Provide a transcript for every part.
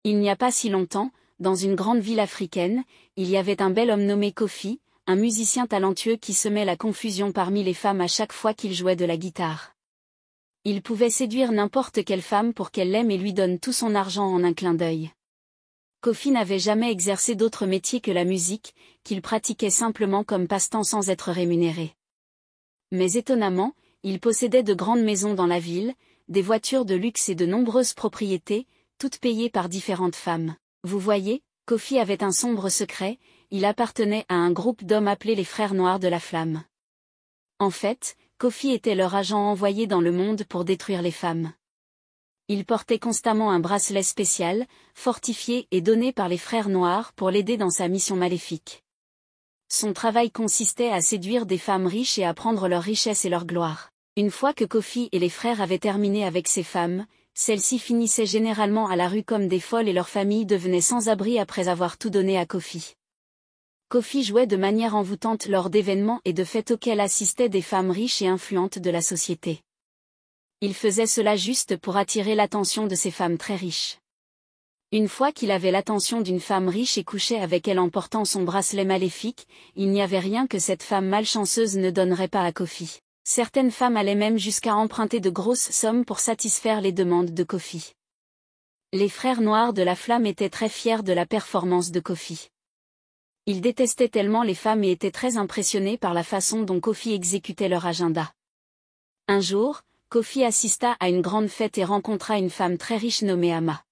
Il n'y a pas si longtemps, dans une grande ville africaine, il y avait un bel homme nommé Kofi, un musicien talentueux qui semait la confusion parmi les femmes à chaque fois qu'il jouait de la guitare. Il pouvait séduire n'importe quelle femme pour qu'elle l'aime et lui donne tout son argent en un clin d'œil. Kofi n'avait jamais exercé d'autre métier que la musique, qu'il pratiquait simplement comme passe-temps sans être rémunéré. Mais étonnamment, il possédait de grandes maisons dans la ville, des voitures de luxe et de nombreuses propriétés, toutes payées par différentes femmes. Vous voyez, Kofi avait un sombre secret, il appartenait à un groupe d'hommes appelés les Frères Noirs de la Flamme. En fait, Kofi était leur agent envoyé dans le monde pour détruire les femmes. Il portait constamment un bracelet spécial, fortifié et donné par les Frères Noirs pour l'aider dans sa mission maléfique. Son travail consistait à séduire des femmes riches et à prendre leur richesse et leur gloire. Une fois que Kofi et les frères avaient terminé avec ces femmes, celles-ci finissaient généralement à la rue comme des folles et leurs familles devenaient sans abri après avoir tout donné à Kofi. Kofi jouait de manière envoûtante lors d'événements et de fêtes auxquels assistaient des femmes riches et influentes de la société. Il faisait cela juste pour attirer l'attention de ces femmes très riches. Une fois qu'il avait l'attention d'une femme riche et couchait avec elle en portant son bracelet maléfique, il n'y avait rien que cette femme malchanceuse ne donnerait pas à Kofi. Certaines femmes allaient même jusqu'à emprunter de grosses sommes pour satisfaire les demandes de Kofi. Les Frères Noirs de la Flamme étaient très fiers de la performance de Kofi. Ils détestaient tellement les femmes et étaient très impressionnés par la façon dont Kofi exécutait leur agenda. Un jour, Kofi assista à une grande fête et rencontra une femme très riche nommée Ama.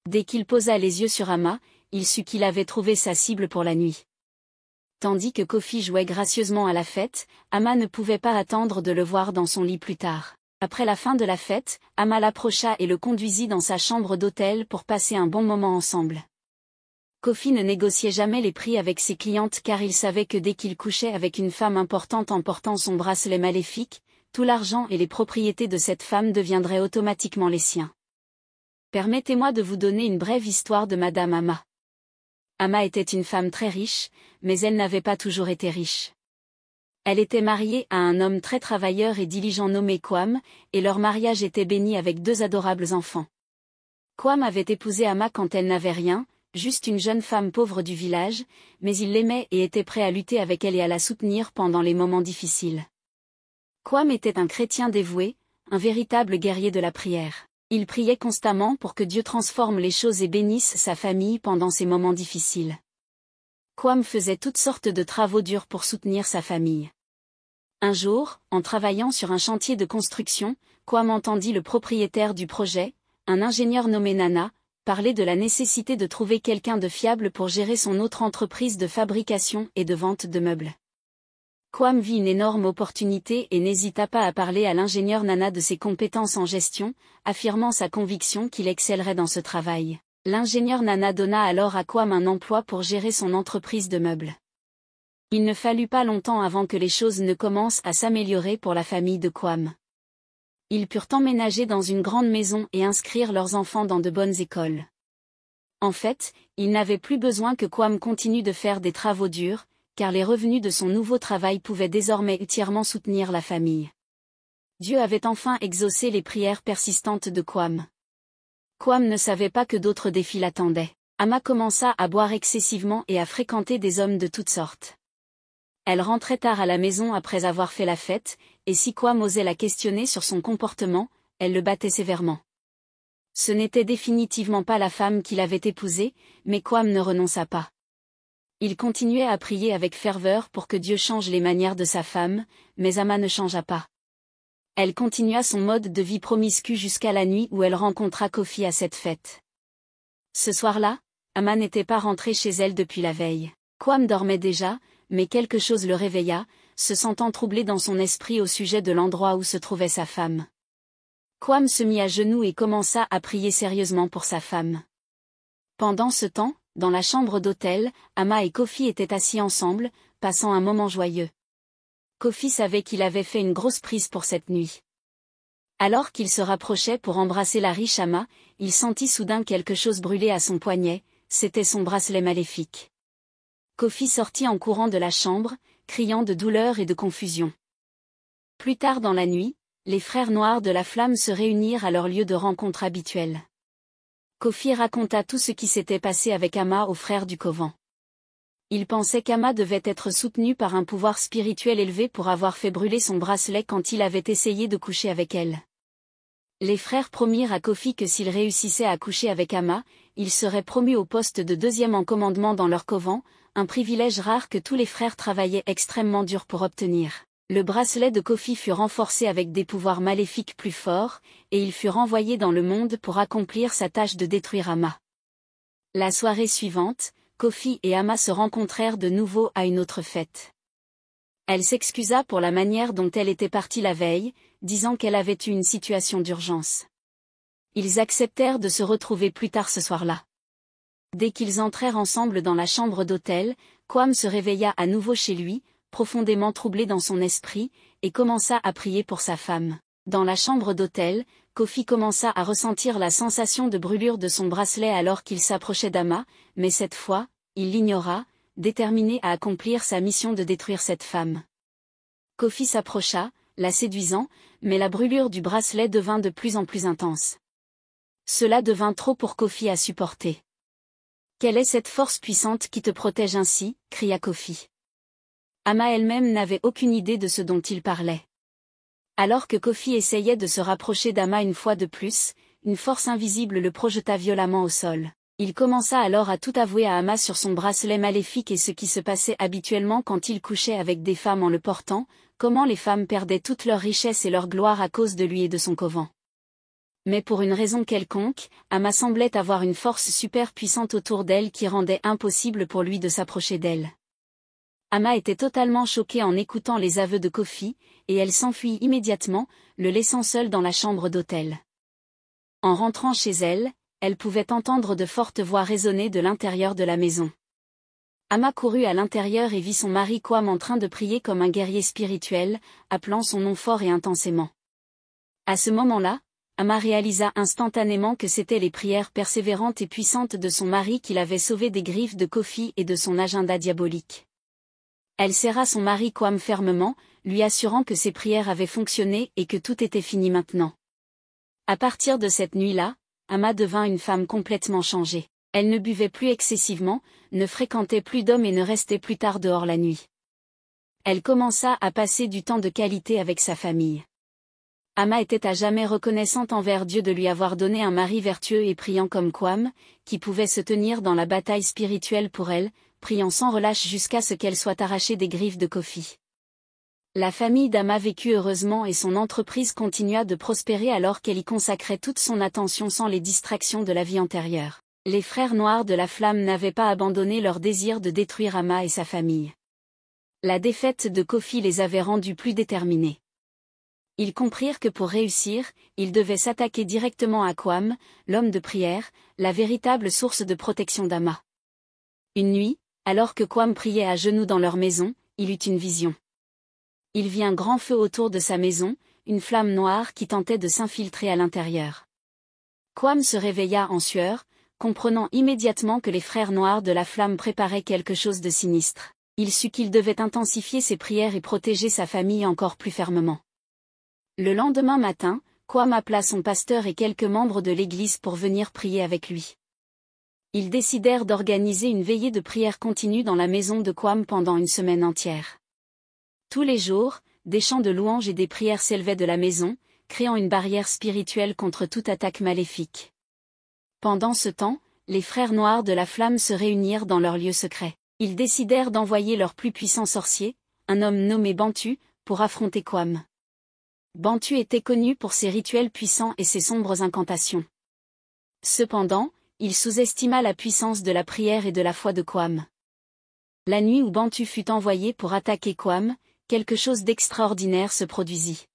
Dès qu'il posa les yeux sur Ama, il sut qu'il avait trouvé sa cible pour la nuit. Tandis que Kofi jouait gracieusement à la fête, Ama ne pouvait pas attendre de le voir dans son lit plus tard. Après la fin de la fête, Ama l'approcha et le conduisit dans sa chambre d'hôtel pour passer un bon moment ensemble. Kofi ne négociait jamais les prix avec ses clientes car il savait que dès qu'il couchait avec une femme importante en portant son bracelet maléfique, tout l'argent et les propriétés de cette femme deviendraient automatiquement les siens. Permettez-moi de vous donner une brève histoire de Madame Ama. Ama était une femme très riche, mais elle n'avait pas toujours été riche. Elle était mariée à un homme très travailleur et diligent nommé Kwam, et leur mariage était béni avec 2 adorables enfants. Kwam avait épousé Ama quand elle n'avait rien, juste une jeune femme pauvre du village, mais il l'aimait et était prêt à lutter avec elle et à la soutenir pendant les moments difficiles. Kwam était un chrétien dévoué, un véritable guerrier de la prière. Il priait constamment pour que Dieu transforme les choses et bénisse sa famille pendant ces moments difficiles. Kwam faisait toutes sortes de travaux durs pour soutenir sa famille. Un jour, en travaillant sur un chantier de construction, Kwam entendit le propriétaire du projet, un ingénieur nommé Nana, parler de la nécessité de trouver quelqu'un de fiable pour gérer son autre entreprise de fabrication et de vente de meubles. Kwam vit une énorme opportunité et n'hésita pas à parler à l'ingénieur Nana de ses compétences en gestion, affirmant sa conviction qu'il excellerait dans ce travail. L'ingénieur Nana donna alors à Kwam un emploi pour gérer son entreprise de meubles. Il ne fallut pas longtemps avant que les choses ne commencent à s'améliorer pour la famille de Kwam. Ils purent emménager dans une grande maison et inscrire leurs enfants dans de bonnes écoles. En fait, ils n'avaient plus besoin que Kwam continue de faire des travaux durs, car les revenus de son nouveau travail pouvaient désormais entièrement soutenir la famille. Dieu avait enfin exaucé les prières persistantes de Kwam. Kwam ne savait pas que d'autres défis l'attendaient. Ama commença à boire excessivement et à fréquenter des hommes de toutes sortes. Elle rentrait tard à la maison après avoir fait la fête, et si Kwam osait la questionner sur son comportement, elle le battait sévèrement. Ce n'était définitivement pas la femme qu'il avait épousée, mais Kwam ne renonça pas. Il continuait à prier avec ferveur pour que Dieu change les manières de sa femme, mais Ama ne changea pas. Elle continua son mode de vie promiscu jusqu'à la nuit où elle rencontra Kofi à cette fête. Ce soir-là, Ama n'était pas rentrée chez elle depuis la veille. Kwam dormait déjà, mais quelque chose le réveilla, se sentant troublé dans son esprit au sujet de l'endroit où se trouvait sa femme. Kwam se mit à genoux et commença à prier sérieusement pour sa femme. Pendant ce temps, dans la chambre d'hôtel, Ama et Kofi étaient assis ensemble, passant un moment joyeux. Kofi savait qu'il avait fait une grosse prise pour cette nuit. Alors qu'il se rapprochait pour embrasser la riche Ama, il sentit soudain quelque chose brûler à son poignet, c'était son bracelet maléfique. Kofi sortit en courant de la chambre, criant de douleur et de confusion. Plus tard dans la nuit, les Frères Noirs de la Flamme se réunirent à leur lieu de rencontre habituel. Kofi raconta tout ce qui s'était passé avec Ama aux frères du couvent. Il pensait qu'Ama devait être soutenu par un pouvoir spirituel élevé pour avoir fait brûler son bracelet quand il avait essayé de coucher avec elle. Les frères promirent à Kofi que s'il réussissait à coucher avec Ama, il serait promu au poste de deuxième en commandement dans leur couvent, un privilège rare que tous les frères travaillaient extrêmement dur pour obtenir. Le bracelet de Kofi fut renforcé avec des pouvoirs maléfiques plus forts, et il fut renvoyé dans le monde pour accomplir sa tâche de détruire Ama. La soirée suivante, Kofi et Ama se rencontrèrent de nouveau à une autre fête. Elle s'excusa pour la manière dont elle était partie la veille, disant qu'elle avait eu une situation d'urgence. Ils acceptèrent de se retrouver plus tard ce soir-là. Dès qu'ils entrèrent ensemble dans la chambre d'hôtel, Kwam se réveilla à nouveau chez lui, profondément troublé dans son esprit, et commença à prier pour sa femme. Dans la chambre d'hôtel, Kofi commença à ressentir la sensation de brûlure de son bracelet alors qu'il s'approchait d'Ama, mais cette fois, il l'ignora, déterminé à accomplir sa mission de détruire cette femme. Kofi s'approcha, la séduisant, mais la brûlure du bracelet devint de plus en plus intense. Cela devint trop pour Kofi à supporter. « Quelle est cette force puissante qui te protège ainsi ?» cria Kofi. Ama elle-même n'avait aucune idée de ce dont il parlait. Alors que Kofi essayait de se rapprocher d'Ama une fois de plus, une force invisible le projeta violemment au sol. Il commença alors à tout avouer à Ama sur son bracelet maléfique et ce qui se passait habituellement quand il couchait avec des femmes en le portant, comment les femmes perdaient toute leur richesse et leur gloire à cause de lui et de son couvent. Mais pour une raison quelconque, Ama semblait avoir une force super puissante autour d'elle qui rendait impossible pour lui de s'approcher d'elle. Ama était totalement choquée en écoutant les aveux de Kofi, et elle s'enfuit immédiatement, le laissant seul dans la chambre d'hôtel. En rentrant chez elle, elle pouvait entendre de fortes voix résonner de l'intérieur de la maison. Ama courut à l'intérieur et vit son mari Kwam en train de prier comme un guerrier spirituel, appelant son nom fort et intensément. À ce moment-là, Ama réalisa instantanément que c'étaient les prières persévérantes et puissantes de son mari qui l'avaient sauvé des griffes de Kofi et de son agenda diabolique. Elle serra son mari Kwam fermement, lui assurant que ses prières avaient fonctionné et que tout était fini maintenant. À partir de cette nuit-là, Ama devint une femme complètement changée. Elle ne buvait plus excessivement, ne fréquentait plus d'hommes et ne restait plus tard dehors la nuit. Elle commença à passer du temps de qualité avec sa famille. Ama était à jamais reconnaissante envers Dieu de lui avoir donné un mari vertueux et priant comme Kwam, qui pouvait se tenir dans la bataille spirituelle pour elle, priant sans relâche jusqu'à ce qu'elle soit arrachée des griffes de Kofi. La famille d'Ama vécut heureusement et son entreprise continua de prospérer alors qu'elle y consacrait toute son attention sans les distractions de la vie antérieure. Les frères noirs de la flamme n'avaient pas abandonné leur désir de détruire Ama et sa famille. La défaite de Kofi les avait rendus plus déterminés. Ils comprirent que pour réussir, ils devaient s'attaquer directement à Kwam, l'homme de prière, la véritable source de protection d'Ama. Une nuit, alors que Kwam priait à genoux dans leur maison, il eut une vision. Il vit un grand feu autour de sa maison, une flamme noire qui tentait de s'infiltrer à l'intérieur. Kwam se réveilla en sueur, comprenant immédiatement que les frères noirs de la flamme préparaient quelque chose de sinistre. Il sut qu'il devait intensifier ses prières et protéger sa famille encore plus fermement. Le lendemain matin, Kwam appela son pasteur et quelques membres de l'église pour venir prier avec lui. Ils décidèrent d'organiser une veillée de prière continue dans la maison de Kwam pendant une semaine entière. Tous les jours, des chants de louanges et des prières s'élevaient de la maison, créant une barrière spirituelle contre toute attaque maléfique. Pendant ce temps, les frères noirs de la flamme se réunirent dans leur lieu secret. Ils décidèrent d'envoyer leur plus puissant sorcier, un homme nommé Bantu, pour affronter Kwam. Bantu était connu pour ses rituels puissants et ses sombres incantations. Cependant, il sous-estima la puissance de la prière et de la foi de Kwam. La nuit où Bantu fut envoyé pour attaquer Kwam, quelque chose d'extraordinaire se produisit.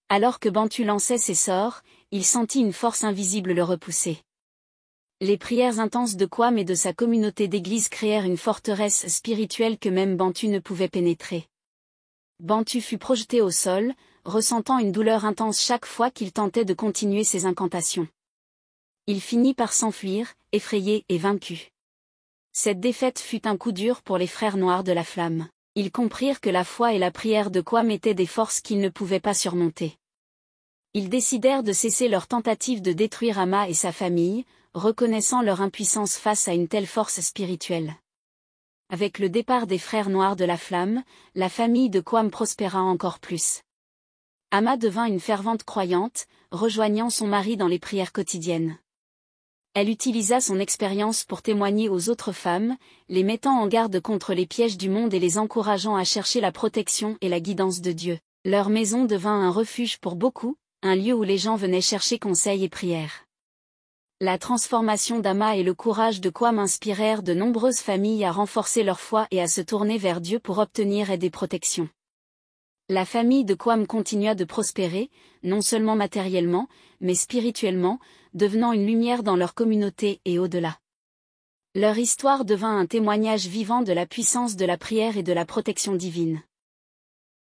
Alors que Bantu lançait ses sorts, il sentit une force invisible le repousser. Les prières intenses de Kwam et de sa communauté d'église créèrent une forteresse spirituelle que même Bantu ne pouvait pénétrer. Bantu fut projeté au sol, ressentant une douleur intense chaque fois qu'il tentait de continuer ses incantations. Il finit par s'enfuir, effrayé et vaincu. Cette défaite fut un coup dur pour les frères noirs de la flamme. Ils comprirent que la foi et la prière de Kwam étaient des forces qu'ils ne pouvaient pas surmonter. Ils décidèrent de cesser leur tentative de détruire Ama et sa famille, reconnaissant leur impuissance face à une telle force spirituelle. Avec le départ des frères noirs de la flamme, la famille de Kwame prospéra encore plus. Amma devint une fervente croyante, rejoignant son mari dans les prières quotidiennes. Elle utilisa son expérience pour témoigner aux autres femmes, les mettant en garde contre les pièges du monde et les encourageant à chercher la protection et la guidance de Dieu. Leur maison devint un refuge pour beaucoup, un lieu où les gens venaient chercher conseil et prière. La transformation d'Amma et le courage de Kwame inspirèrent de nombreuses familles à renforcer leur foi et à se tourner vers Dieu pour obtenir aide et protection. La famille de Kwame continua de prospérer, non seulement matériellement, mais spirituellement, devenant une lumière dans leur communauté et au-delà. Leur histoire devint un témoignage vivant de la puissance de la prière et de la protection divine.